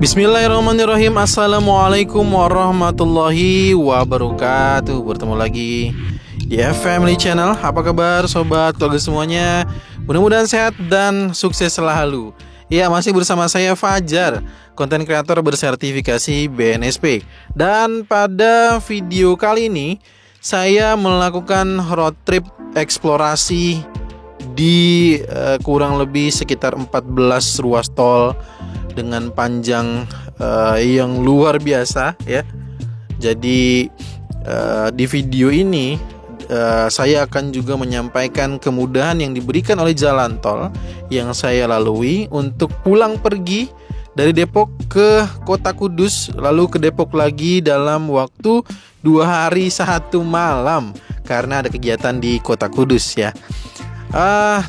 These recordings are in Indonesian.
Bismillahirrahmanirrahim. Assalamualaikum warahmatullahi wabarakatuh. Bertemu lagi di Family Channel. Apa kabar sobat keluarga semuanya? Mudah-mudahan sehat dan sukses selalu. Ya, masih bersama saya Fajar, konten kreator bersertifikasi BNSP. Dan pada video kali ini saya melakukan road trip eksplorasi di kurang lebih sekitar 14 ruas tol dengan panjang yang luar biasa ya. Jadi di video ini saya akan juga menyampaikan kemudahan yang diberikan oleh jalan tol yang saya lalui untuk pulang pergi dari Depok ke Kota Kudus, lalu ke Depok lagi dalam waktu 2 hari 1 malam karena ada kegiatan di Kota Kudus ya.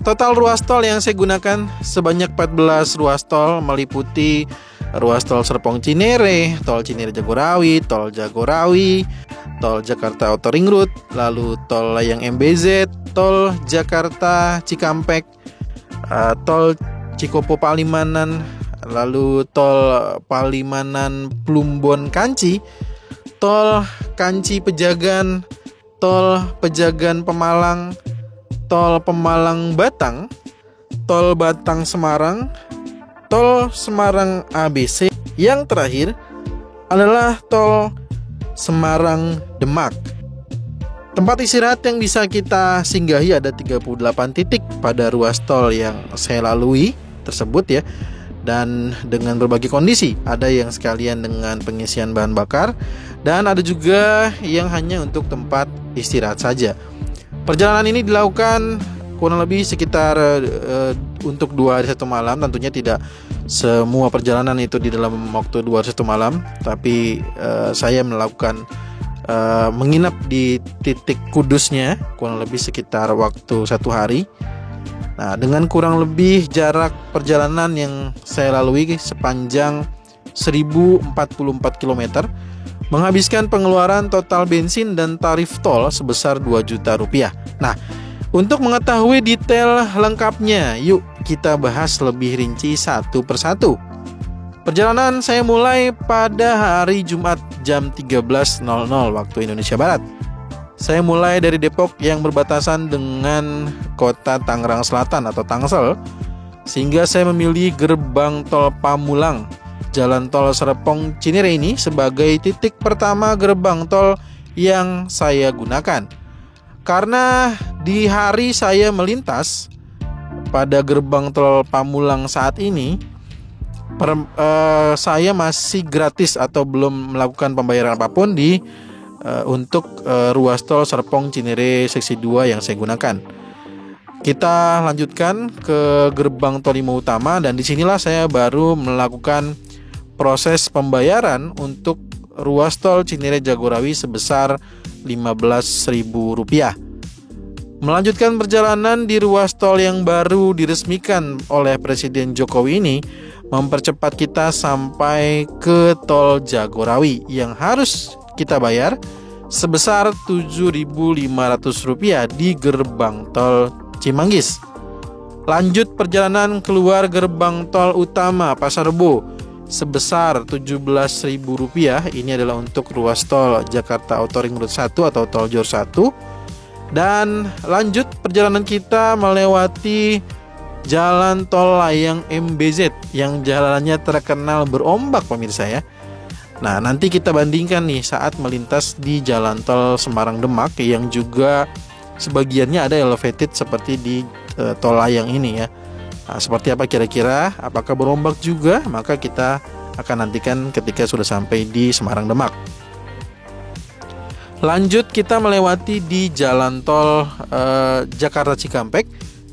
Total ruas tol yang saya gunakan sebanyak 14 ruas tol, meliputi ruas tol Serpong Cinere, tol Cinere Jagorawi, tol Jagorawi, tol Jakarta Outer Ring Road, lalu tol Layang MBZ, tol Jakarta Cikampek, tol Cikopo Palimanan, lalu tol Palimanan Plumbon Kanci, tol Kanci Pejagan, tol Pejagan Pemalang, tol Pemalang Batang, tol Batang Semarang, tol Semarang ABC. Yang terakhir adalah tol Semarang Demak. Tempat istirahat yang bisa kita singgahi ada 38 titik pada ruas tol yang saya lalui tersebut ya. Dan dengan berbagai kondisi, ada yang sekalian dengan pengisian bahan bakar dan ada juga yang hanya untuk tempat istirahat saja. Perjalanan ini dilakukan kurang lebih sekitar untuk 2 hari 1 malam. Tentunya tidak semua perjalanan itu di dalam waktu 2 hari 1 malam, tapi saya melakukan menginap di titik kudusnya kurang lebih sekitar waktu 1 hari. Nah, dengan kurang lebih jarak perjalanan yang saya lalui sepanjang 1044 km, menghabiskan pengeluaran total bensin dan tarif tol sebesar 2 juta rupiah. Nah, untuk mengetahui detail lengkapnya, yuk kita bahas lebih rinci satu persatu. Perjalanan saya mulai pada hari Jumat jam 13.00 waktu Indonesia Barat. Saya mulai dari Depok yang berbatasan dengan kota Tangerang Selatan atau Tangsel, sehingga saya memilih gerbang tol Pamulang, Jalan tol Serpong Cinere ini sebagai titik pertama gerbang tol yang saya gunakan. Karena di hari saya melintas pada gerbang tol Pamulang saat ini, saya masih gratis atau belum melakukan pembayaran apapun untuk ruas tol Serpong Cinere seksi 2 yang saya gunakan. Kita lanjutkan ke gerbang tol 5 utama dan disinilah saya baru melakukan proses pembayaran untuk ruas tol Cinere Jagorawi sebesar Rp15.000. Melanjutkan perjalanan di ruas tol yang baru diresmikan oleh Presiden Jokowi ini mempercepat kita sampai ke tol Jagorawi yang harus kita bayar sebesar Rp7.500 di gerbang tol Cimanggis. Lanjut perjalanan keluar gerbang tol utama Pasar Rebo sebesar Rp17.000. Ini adalah untuk ruas tol Jakarta Outer Ring Road 1 atau tol Jor 1. Dan lanjut perjalanan kita melewati jalan tol Layang MBZ yang jalannya terkenal berombak pemirsa ya. Nah, nanti kita bandingkan nih saat melintas di jalan tol Semarang Demak yang juga sebagiannya ada elevated seperti di tol Layang ini ya. Nah, seperti apa kira-kira? Apakah berombak juga? Maka kita akan nantikan ketika sudah sampai di Semarang Demak. Lanjut kita melewati di jalan tol Jakarta Cikampek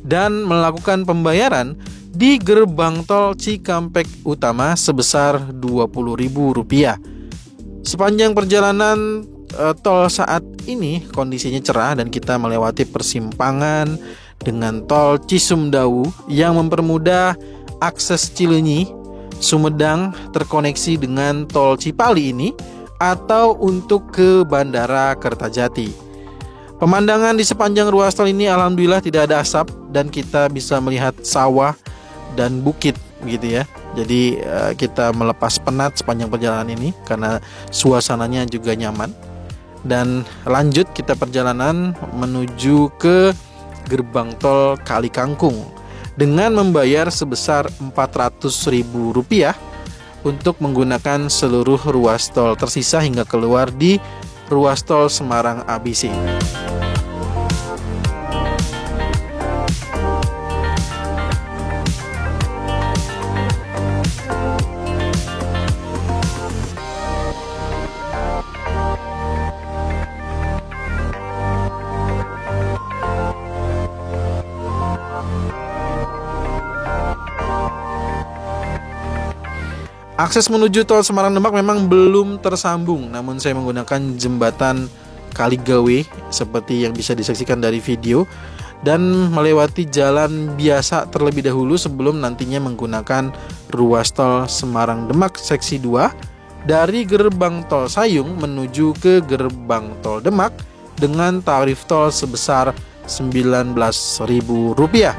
dan melakukan pembayaran di gerbang tol Cikampek Utama sebesar Rp20.000. Sepanjang perjalanan tol saat ini kondisinya cerah dan kita melewati persimpangan dengan tol Cisumdawu yang mempermudah akses Cileunyi, Sumedang terkoneksi dengan tol Cipali ini atau untuk ke Bandara Kertajati. Pemandangan di sepanjang ruas tol ini alhamdulillah tidak ada asap dan kita bisa melihat sawah dan bukit gitu ya. Jadi kita melepas penat sepanjang perjalanan ini karena suasananya juga nyaman. Dan lanjut kita perjalanan menuju ke gerbang tol Kali Kangkung dengan membayar sebesar Rp400.000 untuk menggunakan seluruh ruas tol tersisa hingga keluar di ruas tol Semarang ABC. Akses menuju tol Semarang Demak memang belum tersambung, namun saya menggunakan jembatan Kaligawe seperti yang bisa disaksikan dari video dan melewati jalan biasa terlebih dahulu sebelum nantinya menggunakan ruas tol Semarang Demak seksi 2 dari gerbang tol Sayung menuju ke gerbang tol Demak dengan tarif tol sebesar Rp19.000.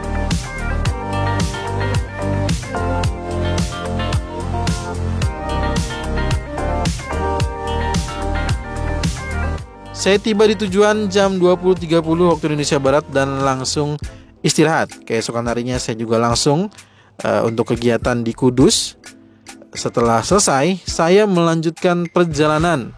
Saya tiba di tujuan jam 20.30 waktu Indonesia Barat dan langsung istirahat. Keesokan harinya saya juga langsung untuk kegiatan di Kudus. Setelah selesai, saya melanjutkan perjalanan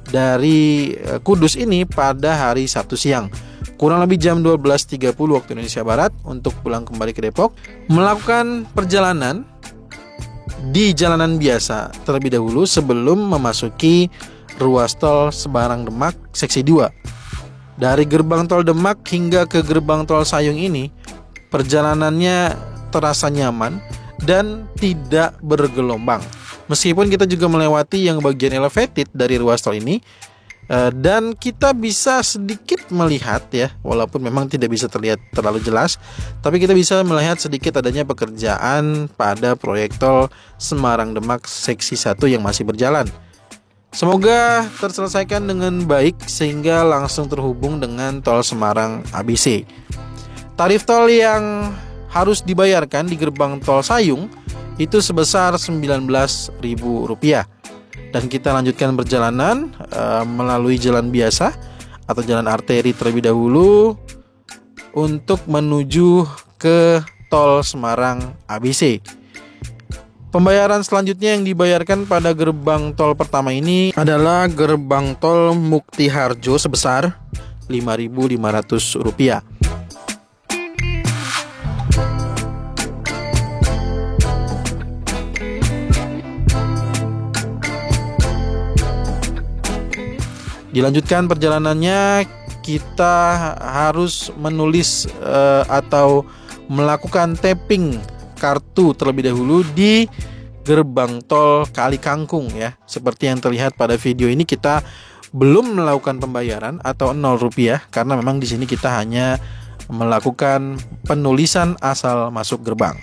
dari Kudus ini pada hari Sabtu siang. Kurang lebih jam 12.30 waktu Indonesia Barat untuk pulang kembali ke Depok. Melakukan perjalanan di jalanan biasa terlebih dahulu sebelum memasuki ruas tol Semarang Demak seksi 2. Dari gerbang tol Demak hingga ke gerbang tol Sayung ini perjalanannya terasa nyaman dan tidak bergelombang. Meskipun kita juga melewati yang bagian elevated dari ruas tol ini dan kita bisa sedikit melihat ya, walaupun memang tidak bisa terlihat terlalu jelas, tapi kita bisa melihat sedikit adanya pekerjaan pada proyek tol Semarang Demak seksi 1 yang masih berjalan. Semoga terselesaikan dengan baik sehingga langsung terhubung dengan tol Semarang ABC. Tarif tol yang harus dibayarkan di gerbang tol Sayung itu sebesar Rp19.000. Dan kita lanjutkan perjalanan melalui jalan biasa atau jalan arteri terlebih dahulu untuk menuju ke tol Semarang ABC. Pembayaran selanjutnya yang dibayarkan pada gerbang tol pertama ini adalah gerbang tol Mukti Harjo sebesar Rp5.500. Dilanjutkan perjalanannya, kita harus menulis atau melakukan tapping kartu terlebih dahulu di gerbang tol Kali Kangkung ya. Seperti yang terlihat pada video ini, kita belum melakukan pembayaran atau Rp0 karena memang di sini kita hanya melakukan penulisan asal masuk gerbang.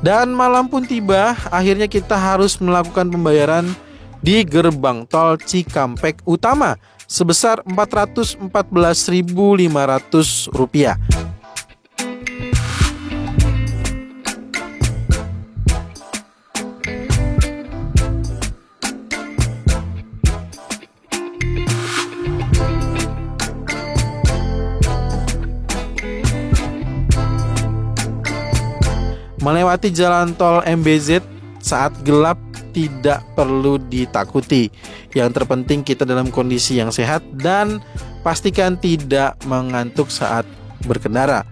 Dan malam pun tiba, akhirnya kita harus melakukan pembayaran di gerbang tol Cikampek Utama sebesar Rp414.500. Melewati jalan tol MBZ saat gelap tidak perlu ditakuti. Yang terpenting kita dalam kondisi yang sehat dan pastikan tidak mengantuk saat berkendara.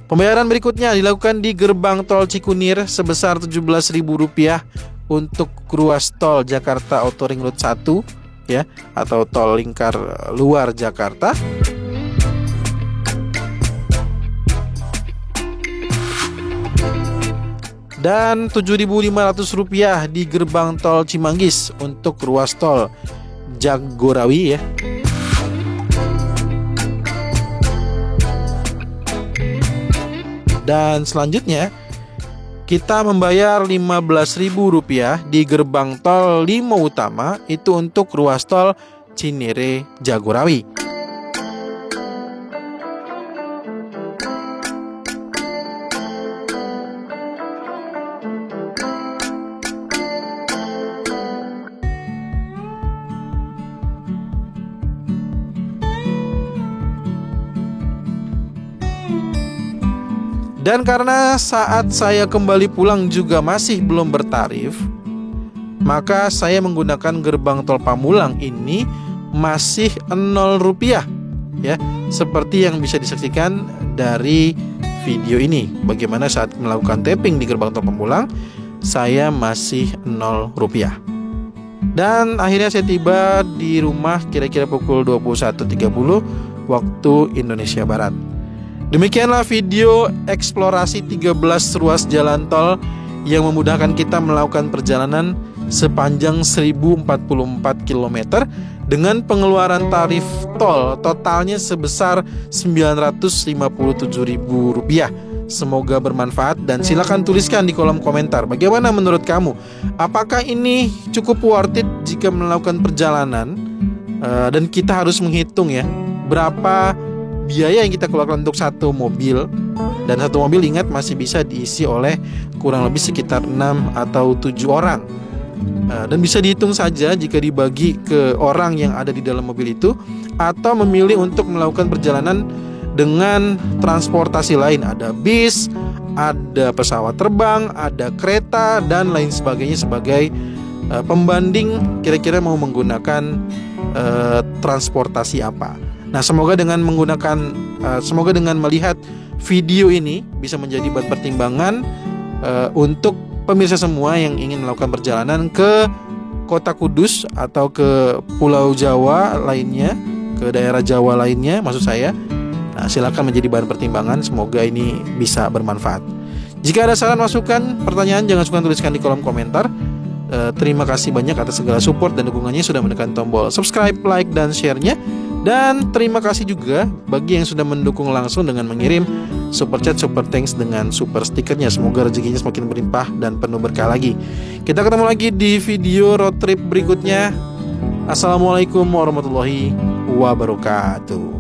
Pembayaran berikutnya dilakukan di gerbang tol Cikunir sebesar Rp17.000 untuk ruas tol Jakarta Auto Ring Road 1 ya, atau tol lingkar luar Jakarta. Dan Rp7.500 di gerbang tol Cimanggis untuk ruas tol Jagorawi ya. Dan selanjutnya kita membayar Rp15.000 di gerbang tol Limo Utama, itu untuk ruas tol Cinere Jagorawi. Dan karena saat saya kembali pulang juga masih belum bertarif, maka saya menggunakan gerbang tol Pamulang ini masih Rp0 ya. Seperti yang bisa disaksikan dari video ini, bagaimana saat melakukan tapping di gerbang tol Pamulang saya masih Rp0. Dan akhirnya saya tiba di rumah kira-kira pukul 21.30 waktu Indonesia Barat. Demikianlah video eksplorasi 13 ruas jalan tol yang memudahkan kita melakukan perjalanan sepanjang 1044 km dengan pengeluaran tarif tol totalnya sebesar Rp957.000. Semoga bermanfaat dan silakan tuliskan di kolom komentar bagaimana menurut kamu. Apakah ini cukup worth it jika melakukan perjalanan? Dan kita harus menghitung ya, berapa biaya yang kita keluarkan untuk satu mobil. Dan satu mobil ingat masih bisa diisi oleh kurang lebih sekitar 6 atau 7 orang. Dan bisa dihitung saja jika dibagi ke orang yang ada di dalam mobil itu, atau memilih untuk melakukan perjalanan dengan transportasi lain. Ada bis, ada pesawat terbang, ada kereta, dan lain sebagainya sebagai pembanding kira-kira mau menggunakan transportasi apa. Nah, semoga dengan melihat video ini bisa menjadi bahan pertimbangan untuk pemirsa semua yang ingin melakukan perjalanan ke Kota Kudus atau ke Pulau Jawa lainnya, ke daerah Jawa lainnya maksud saya. Nah, silakan menjadi bahan pertimbangan, semoga ini bisa bermanfaat. Jika ada saran, masukan, pertanyaan, jangan sungkan tuliskan di kolom komentar. Terima kasih banyak atas segala support dan dukungannya, sudah menekan tombol subscribe, like, dan share-nya. Dan terima kasih juga bagi yang sudah mendukung langsung dengan mengirim super chat, super thanks dengan super stikernya. Semoga rezekinya semakin berlimpah dan penuh berkah lagi. Kita ketemu lagi di video road trip berikutnya. Assalamualaikum warahmatullahi wabarakatuh.